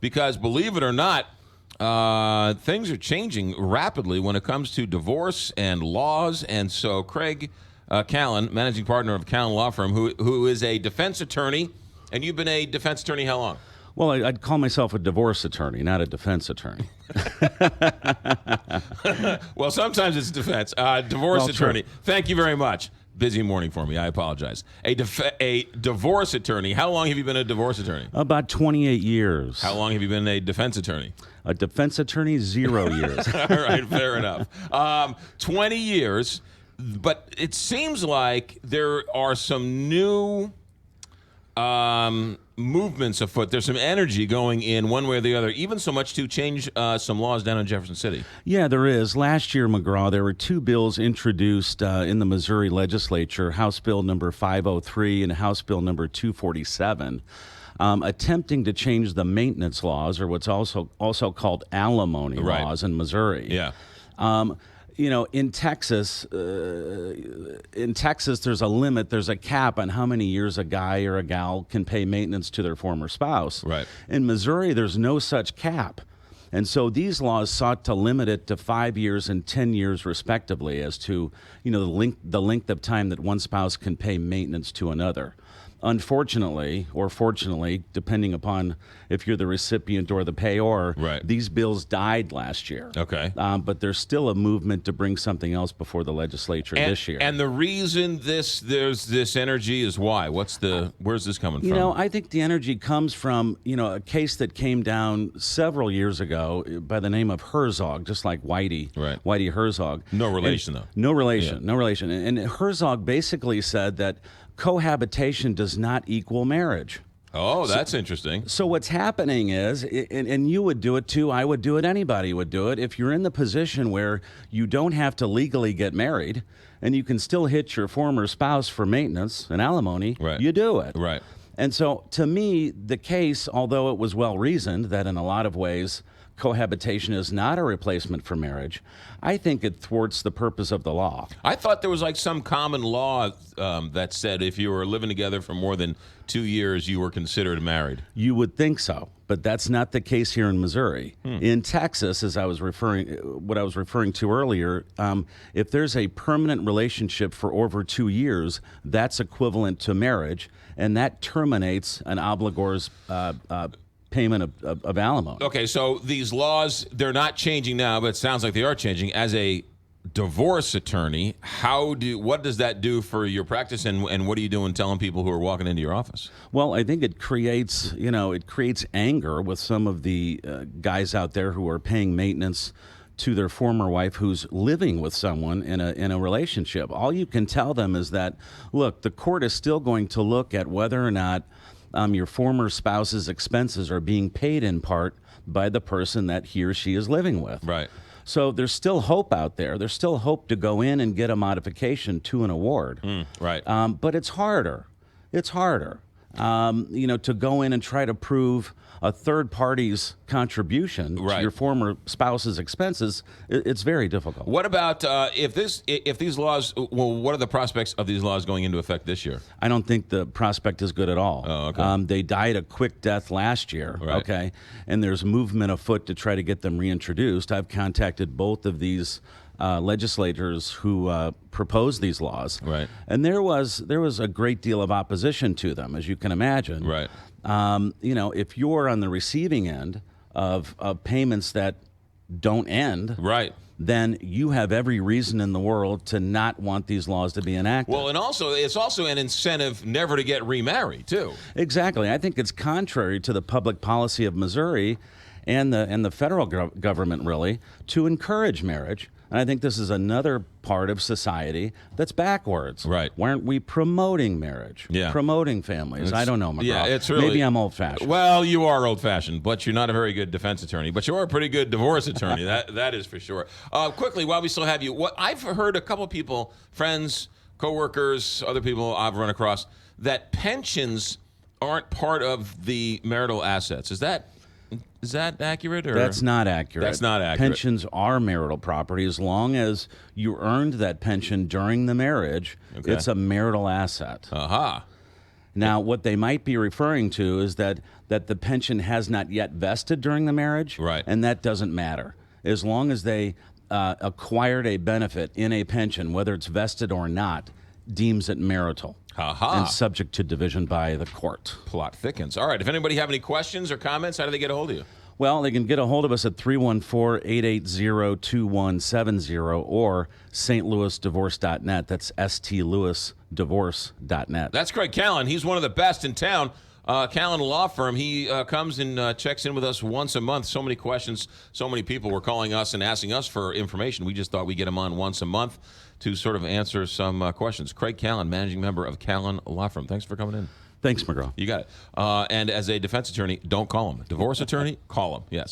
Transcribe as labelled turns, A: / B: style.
A: because believe it or not, things are changing rapidly when it comes to divorce and laws. And so Craig Kallen, managing partner of Kallen Law Firm, who is a defense attorney, and you've been a defense attorney how long?
B: Well, I'd call myself a divorce attorney, not a defense attorney.
A: Well, sometimes it's defense. Divorce attorney.
B: True.
A: Thank you very much. Busy morning for me. I apologize. A divorce attorney. How long have you been a divorce attorney?
B: About 28 years.
A: How long have you been a defense attorney?
B: A defense attorney, 0 years.
A: All right, fair enough. 20 years, but it seems like there are some new movements afoot. There's some energy going in one way or the other, even so much to change some laws down in Jefferson City.
B: Yeah, there is. Last year, McGraw, there were 2 bills introduced in the Missouri legislature, House Bill number 503 and House Bill number 247, attempting to change the maintenance laws, or what's also called alimony laws in Missouri.
A: Yeah.
B: In Texas, there's a limit, there's a cap on how many years a guy or a gal can pay maintenance to their former spouse.
A: Right.
B: In Missouri, there's no such cap. And so these laws sought to limit it to 5 years and 10 years respectively as to, the length of time that one spouse can pay maintenance to another. Unfortunately, or fortunately, depending upon if you're the recipient or the payor, these bills died last year.
A: Okay.
B: But there's still a movement to bring something else before the legislature this year.
A: And the reason there's this energy is why? Where's this coming from?
B: I think the energy comes from, a case that came down several years ago by the name of Herzog, just like Whitey.
A: Right.
B: Whitey Herzog.
A: No relation, though.
B: No relation, no relation. And Herzog basically said that cohabitation does not equal marriage.
A: Oh, that's interesting.
B: So what's happening is, and you would do it too, I would do it, anybody would do it, if you're in the position where you don't have to legally get married and you can still hit your former spouse for maintenance and alimony, you do it.
A: Right.
B: And so to me, the case, although it was well-reasoned that in a lot of ways cohabitation is not a replacement for marriage, I think it thwarts the purpose of the law.
A: I thought there was like some common law that said if you were living together for more than 2 years, you were considered married.
B: You would think so, but that's not the case here in Missouri. In Texas, as I was referring to earlier, if there's a permanent relationship for over 2 years, that's equivalent to marriage, and that terminates an obligor's payment of alimony.
A: Okay, so these laws, they're not changing now, but it sounds like they are changing. As a divorce attorney, what does that do for your practice, and what are you doing telling people who are walking into your office?
B: Well, I think it creates anger with some of the guys out there who are paying maintenance to their former wife who's living with someone in a relationship. All you can tell them is that, look, the court is still going to look at whether or not your former spouse's expenses are being paid in part by the person that he or she is living with.
A: Right.
B: So there's still hope out there. There's still hope to go in and get a modification to an award.
A: Right.
B: But it's harder. It's harder, to go in and try to prove a third party's contribution to your former spouse's expenses. It's very difficult.
A: What about if these laws? Well, what are the prospects of these laws going into effect this year?
B: I don't think the prospect is good at all.
A: Oh, okay.
B: They died a quick death last year.
A: Right.
B: Okay, and there's movement afoot to try to get them reintroduced. I've contacted both of these legislators who proposed these laws.
A: Right.
B: And there was a great deal of opposition to them, as you can imagine.
A: Right.
B: If you're on the receiving end of payments that don't end,
A: right,
B: then you have every reason in the world to not want these laws to be enacted.
A: Well, and it's also an incentive never to get remarried, too.
B: Exactly. I think it's contrary to the public policy of Missouri and the federal government, really, to encourage marriage. And I think this is another part of society that's backwards.
A: Right.
B: Why aren't we promoting marriage?
A: Yeah.
B: Promoting families? I don't know, McGraw.
A: Yeah, it's really...
B: Maybe I'm old-fashioned.
A: Well, you are old-fashioned, but you're not a very good defense attorney. But you are a pretty good divorce attorney. That is for sure. Quickly, while we still have you, what I've heard a couple of people, friends, coworkers, other people I've run across, that pensions aren't part of the marital assets. Is that accurate? Or?
B: That's not accurate.
A: That's not accurate.
B: Pensions are marital property. As long as you earned that pension during the marriage, it's a marital asset.
A: Aha.
B: Now, what they might be referring to is that the pension has not yet vested during the marriage,
A: Right.
B: and that doesn't matter. As long as they acquired a benefit in a pension, whether it's vested or not, deems it marital
A: Ha-ha.
B: and subject to division by the court.
A: Plot thickens. All right. If anybody have any questions or comments, how do they get a hold of you?
B: Well, they can get a hold of us at 314-880-2170 or stlouisdivorce.net. That's stlouisdivorce.net.
A: That's Craig Kallen. He's one of the best in town. Kallen Law Firm. He comes and checks in with us once a month. So many questions. So many people were calling us and asking us for information. We just thought we'd get him on once a month to sort of answer some questions. Craig Kallen, managing member of Kallen Law Firm. Thanks for coming in.
B: Thanks, McGraw.
A: You got it. And as a defense attorney, don't call him. Divorce attorney, call him. Yes.